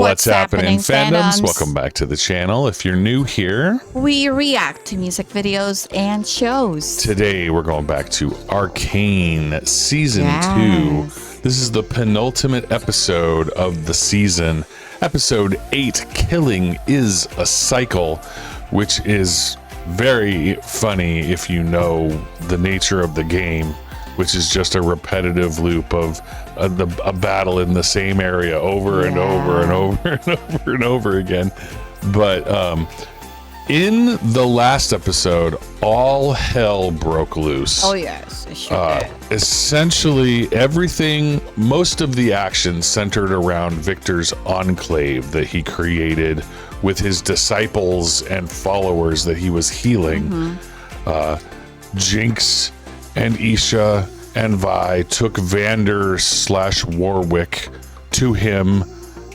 What's happening, fandoms? Welcome back to the channel. If you're new here, we react to music videos and shows. Today we're going back to Arcane Season 2. This is the penultimate episode of the season. Episode 8, Killing is a Cycle, which is very funny if you know the nature of the game, which is just a repetitive loop of a battle in the same area over and over and over and over and over again. But in the last episode, all hell broke loose. Oh yes, it sure did. Essentially everything, most of the action centered around Victor's enclave that he created with his disciples and followers that he was healing. Jinx and Isha and Vi took Vander / Warwick to him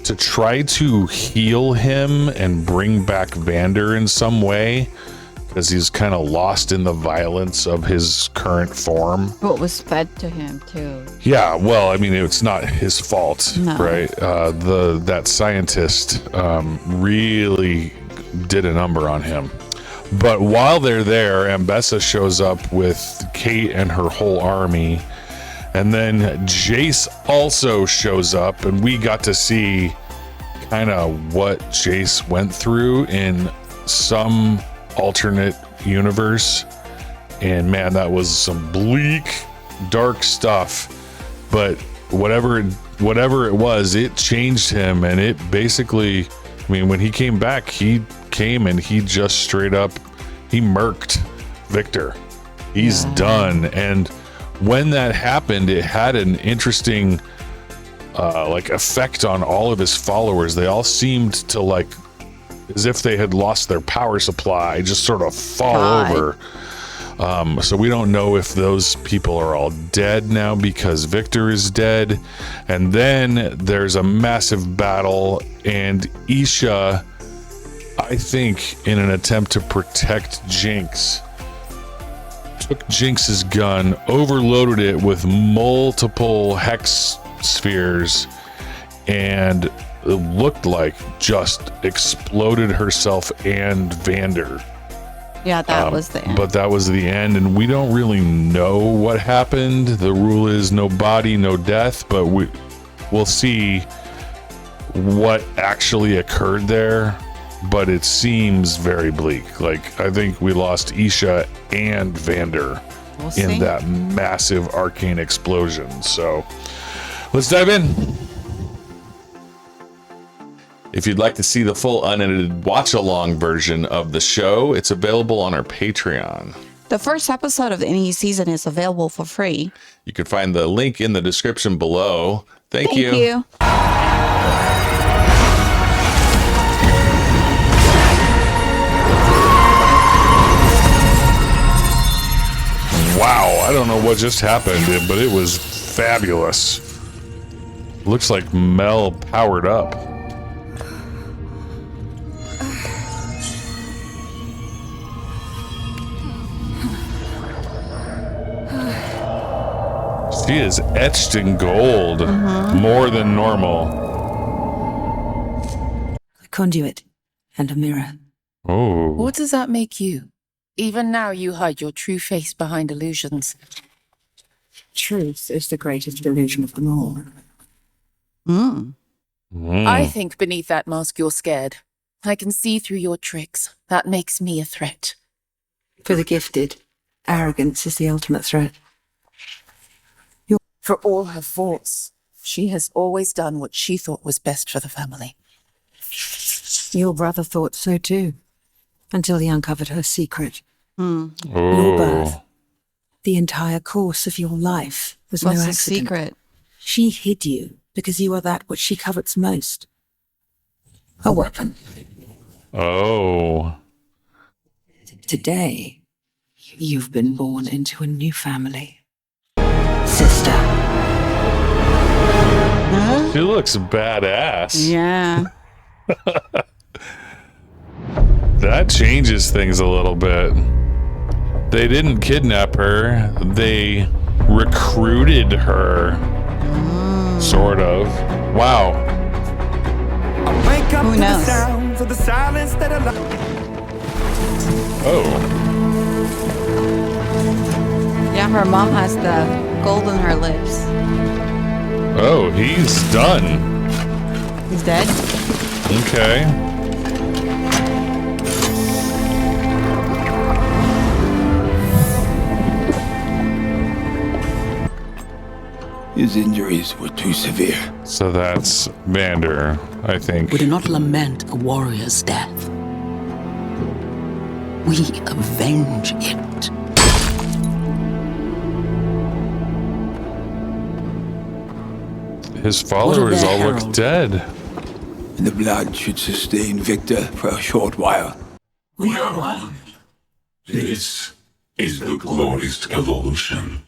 to try to heal him and bring back Vander in some way, because he's kind of lost in the violence of his current form. What was fed to him too. Yeah, well, I mean, it's not his fault, right? That scientist really did a number on him. But while they're there, Ambessa shows up with Kate and her whole army. And then Jace also shows up, and we got to see kind of what Jace went through in some alternate universe. And man, that was some bleak, dark stuff. But whatever it was, it changed him. And it basically, I mean, when he came back, he came and he just straight up, he murked Victor. He's done. And when that happened, it had an interesting like effect on all of his followers. They all seemed to, like, as if they had lost their power supply, just sort of fall over. So we don't know if those people are all dead now because Victor is dead. And then there's a massive battle, and Isha, I think in an attempt to protect Jinx, took Jinx's gun, overloaded it with multiple hex spheres, and it looked like just exploded herself and Vander. Yeah, that was the end. But that was the end, and we don't really know what happened. The rule is no body, no death, but we'll see what actually occurred there. But it seems very bleak. Like, I think we lost Isha and Vander in that massive Arcane explosion. So let's dive in. If you'd like to see the full unedited watch-along version of the show, it's available on our Patreon. The first episode of any season is available for free. You can find the link in the description below. Thank you. Wow, I don't know what just happened, but it was fabulous. Looks like Mel powered up. She is etched in gold, more than normal. A conduit and a mirror. Oh. What does that make you? Even now you hide your true face behind illusions. Truth is the greatest illusion of them all. I think beneath that mask you're scared. I can see through your tricks. That makes me a threat. For the gifted, arrogance is the ultimate threat. For all her faults, she has always done what she thought was best for the family. Your brother thought so too, until he uncovered her secret. Your birth, the entire course of your life, was no accident. What's the secret? She hid you because you are that which she covets most. A weapon. Oh. Today, you've been born into a new family. Sister. She looks badass. Yeah. That changes things a little bit. They didn't kidnap her. They recruited her. Sort of. Wow. Who knows? Oh, Yeah, her mom has the gold on her lips. oh, he's done. He's dead? Okay. His injuries were too severe. So that's Vander, I think. We do not lament a warrior's death. We avenge it. His followers their all look herald? dead. And the blood should sustain Victor for a short while. We are one. This is the glorious evolution.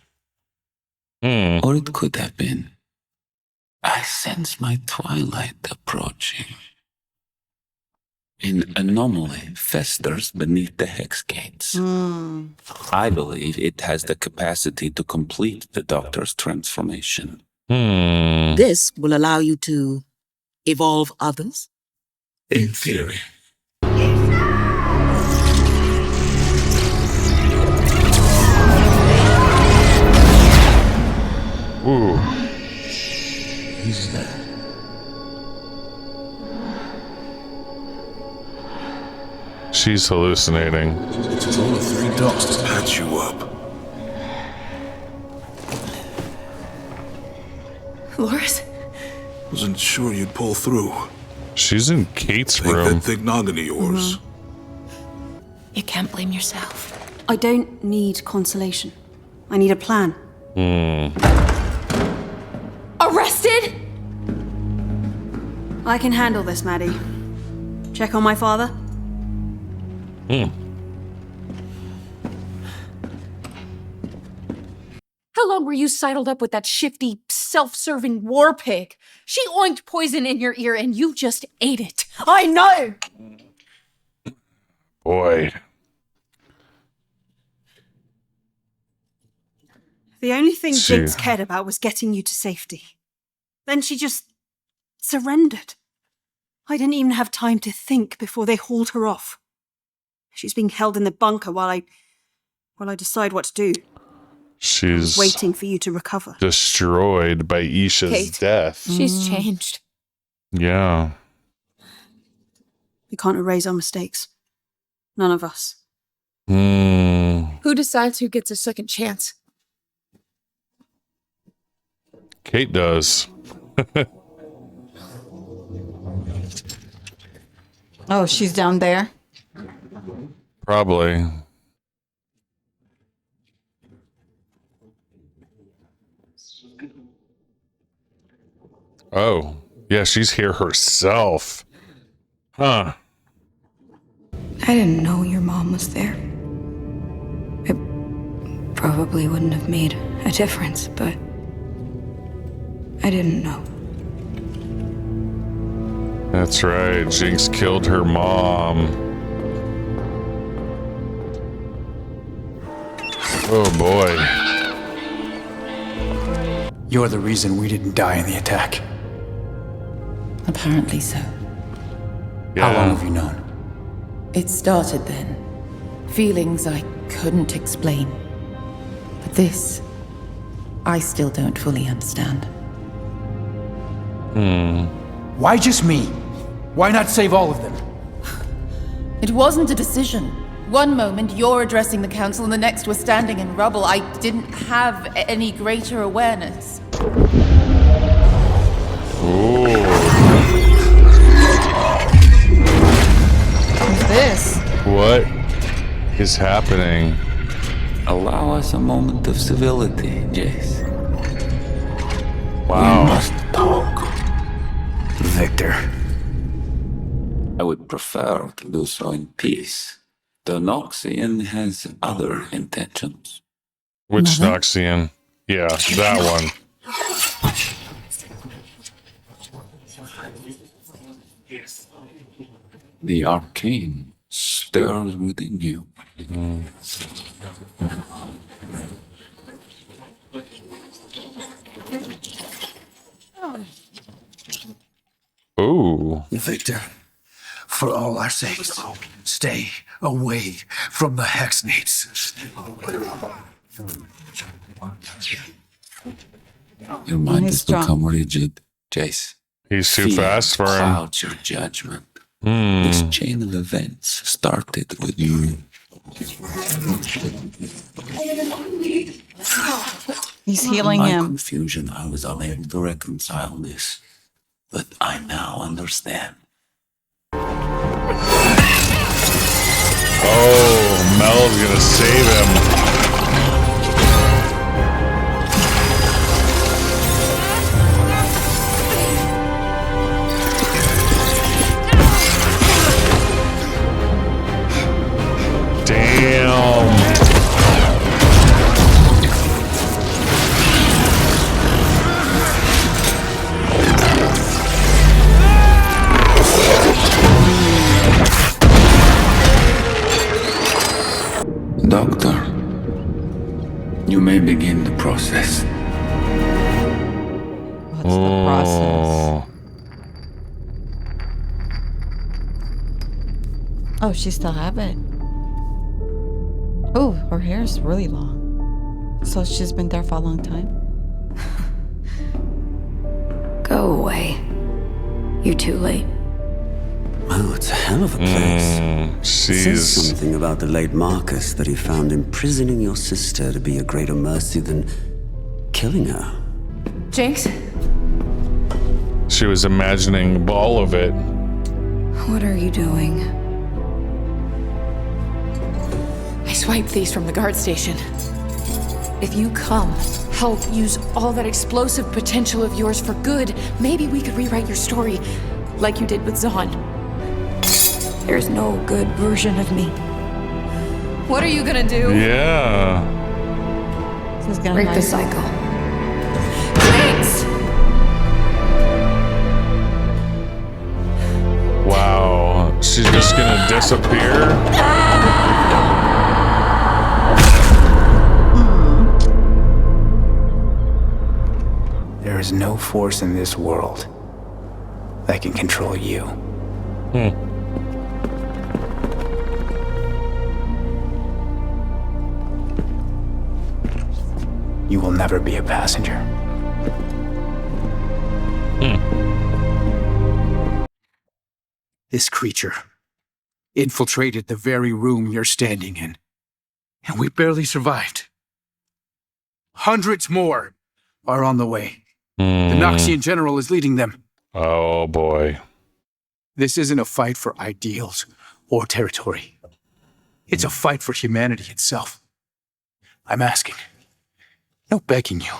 Or it could have been. I sense my twilight approaching. An anomaly festers beneath the hex gates. I believe it has the capacity to complete the Doctor's transformation. This will allow you to evolve others? In theory. Ooh. He's dead. She's hallucinating. It took all of 3 dogs to patch you up. Loris? Wasn't sure you'd pull through. She's in Kate's Take room. that thick noggin of yours. You can't blame yourself. I don't need consolation. I need a plan. Arrested? I can handle this, Maddie. Check on my father? How long were you sidled up with that shifty, self-serving war pig? She oinked poison in your ear and you just ate it. I know! Boy. The only thing She- Jinx cared about was getting you to safety. Then she just surrendered. I didn't even have time to think before they hauled her off. She's being held in the bunker while I decide what to do. She's Waiting for you to recover. destroyed by Isha's Kate. death. She's changed. Yeah. We can't erase our mistakes. None of us. Who decides who gets a second chance? Kate does. Oh, she's down there. Probably. Oh, yeah, she's here herself. Huh. I didn't know your mom was there. It probably wouldn't have made a difference, but I didn't know. That's right. Jinx killed her mom. Oh boy. You're the reason we didn't die in the attack. Apparently so. How long have you known? It started then. Feelings I couldn't explain. But this, I still don't fully understand. Why just me? Why not save all of them? It wasn't a decision. One moment you're addressing the council and the next we're standing in rubble. I didn't have any greater awareness. Who's this? What is happening? Allow us a moment of civility, Jace. Wow. We must talk. Victor. I would prefer to do so in peace. The Noxian has other intentions. Which Noxian? Yeah, that one. The Arcane stirs within you. Ooh. If Victor. For all our sakes, stay away from the Hex Gates. Your mind has become rigid, Jace. He's too fast for him. Clouds your judgment. This chain of events started with you. He's healing In my him. confusion, I was unable to reconcile this, but I now understand. Oh, Mel's gonna save him. Damn. Doctor, you may begin the process. What's the process? Oh, she still have it. Oh, her hair is really long. So she's been there for a long time. Go away. You're too late. Oh, it's a hell of a place. It says She's something about the late Marcus that he found imprisoning your sister to be a greater mercy than killing her. Jinx? she was imagining all of it. What are you doing? I swiped these from the guard station. If you come, help use all that explosive potential of yours for good, maybe we could rewrite your story like you did with Zahn. There's no good version of me. What are you gonna do? Yeah. She's gonna break hide. the cycle. Jinx! Wow. She's just gonna disappear? There is no force in this world that can control you. You will never be a passenger. This creature infiltrated the very room you're standing in, and we barely survived. Hundreds more are on the way. The Noxian general is leading them. Oh boy. This isn't a fight for ideals or territory. It's a fight for humanity itself. I'm asking, no begging you,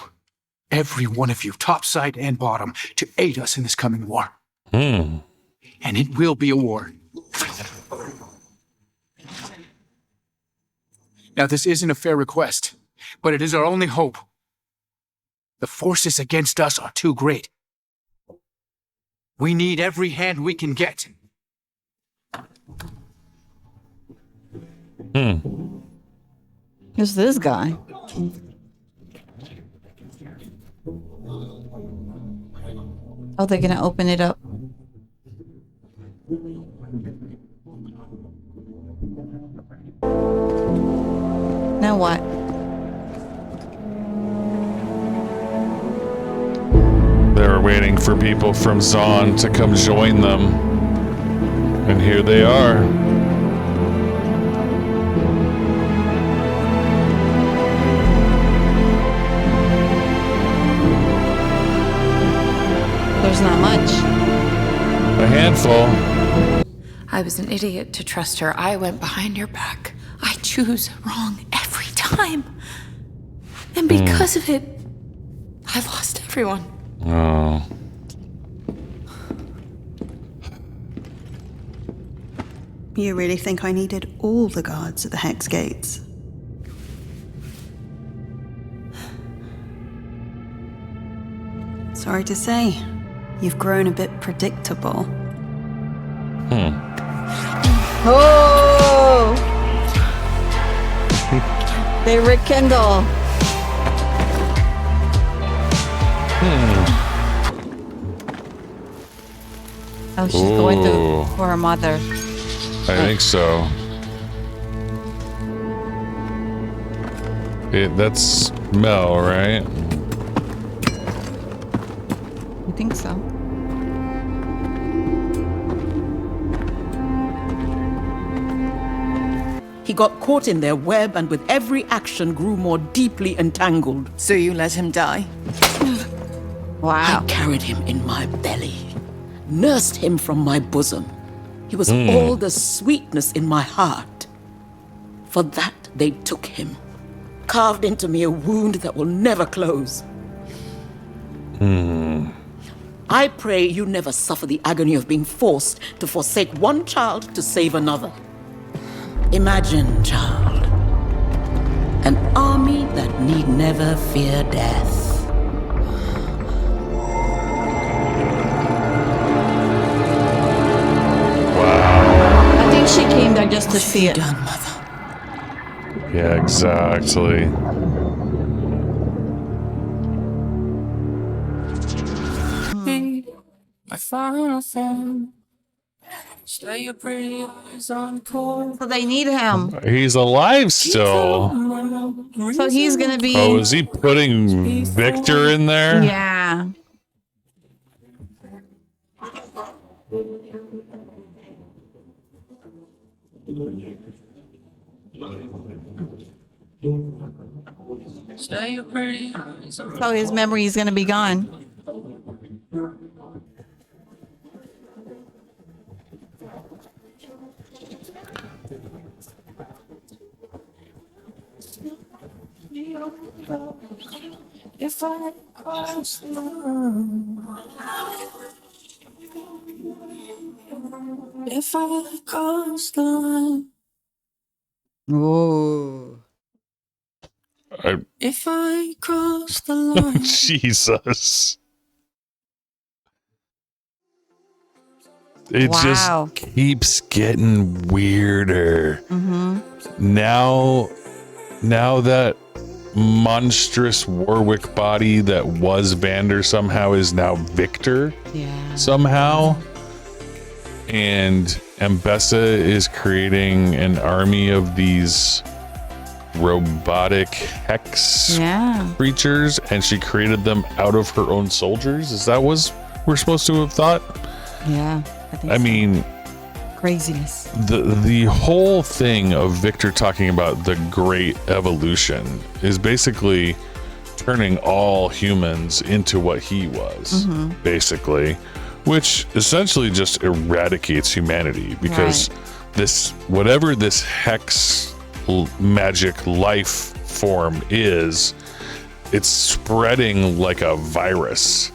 every one of you, top side and bottom, to aid us in this coming war. And it will be a war. Now, this isn't a fair request, but it is our only hope. The forces against us are too great. We need every hand we can get. Who's this guy? Oh, they're gonna open it up. Now what? They were waiting for people from Zahn to come join them. And here they are. There's not much. A handful. I was an idiot to trust her. I went behind your back. I choose wrong every time. And because of it, I lost everyone. Oh. You really think I needed all the guards at the Hex Gates? Sorry to say, you've grown a bit predictable. Oh! They rekindle. Oh, she's going for her mother. I think so. That's Mel, right? I think so. He got caught in their web and with every action grew more deeply entangled. So you let him die? Wow. I carried him in my belly, nursed him from my bosom. He was all the sweetness in my heart. For that they took him, carved into me a wound that will never close. I pray you never suffer the agony of being forced to forsake one child to save another. Imagine, child, an army that need never fear death. Wow. I think she came there just to see it. Done, mother. Yeah, exactly. So they need him. He's alive still. So he's gonna be. Oh, is he putting Victor in there? Yeah. So his memory is gonna be gone. If I cross the line, if I cross the line, Oh. if I cross the line, Jesus. It Wow. just keeps getting weirder. Now that monstrous Warwick body that was Vander somehow is now Victor. Yeah. Somehow. And Mbessa is creating an army of these robotic hex creatures, and she created them out of her own soldiers. Is that what we're supposed to have thought? Yeah. I mean, craziness. The whole thing of Victor talking about the great evolution is basically turning all humans into what he was, basically, which essentially just eradicates humanity, because this hex magic life form is, it's spreading like a virus.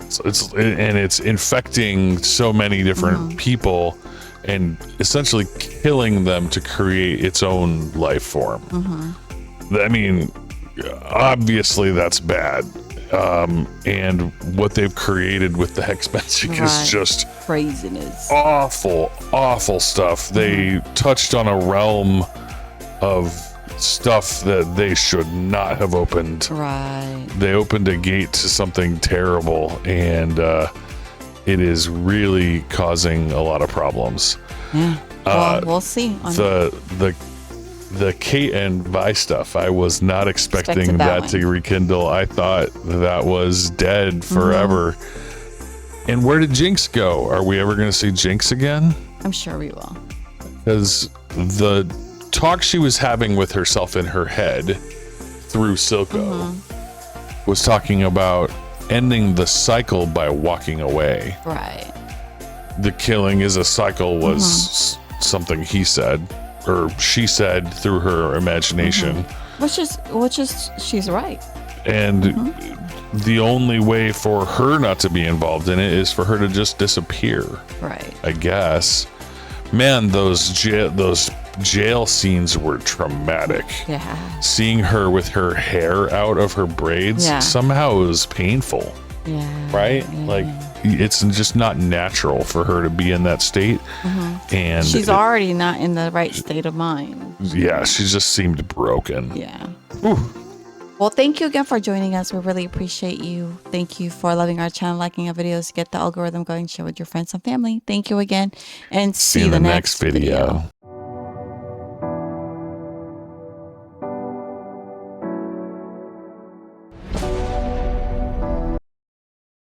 So it's infecting so many different people and essentially killing them to create its own life form. I mean, obviously that's bad. And what they've created with the hex magic is just craziness. Awful stuff. They touched on a realm of stuff that they should not have opened. Right. They opened a gate to something terrible, and it is really causing a lot of problems. Yeah. Well, we'll see. The Kate and Vi stuff, I was not expecting that to rekindle. I thought that was dead forever. And where did Jinx go? Are we ever going to see Jinx again? I'm sure we will. Because the talk she was having with herself in her head through Silco was talking about ending the cycle by walking away. Right. The killing is a cycle was something he said, or she said through her imagination. Which is she's right. And the only way for her not to be involved in it is for her to just disappear. Right. I guess. Man, those jail scenes were traumatic. Yeah. Seeing her with her hair out of her braids, somehow it was painful. Yeah. Right? Like, it's just not natural for her to be in that state. And she's already not in the right state of mind. Yeah, she just seemed broken. Yeah. Whew. Well, thank you again for joining us. We really appreciate you. Thank you for loving our channel, liking our videos, get the algorithm going, share with your friends and family. Thank you again, and see you in the next video.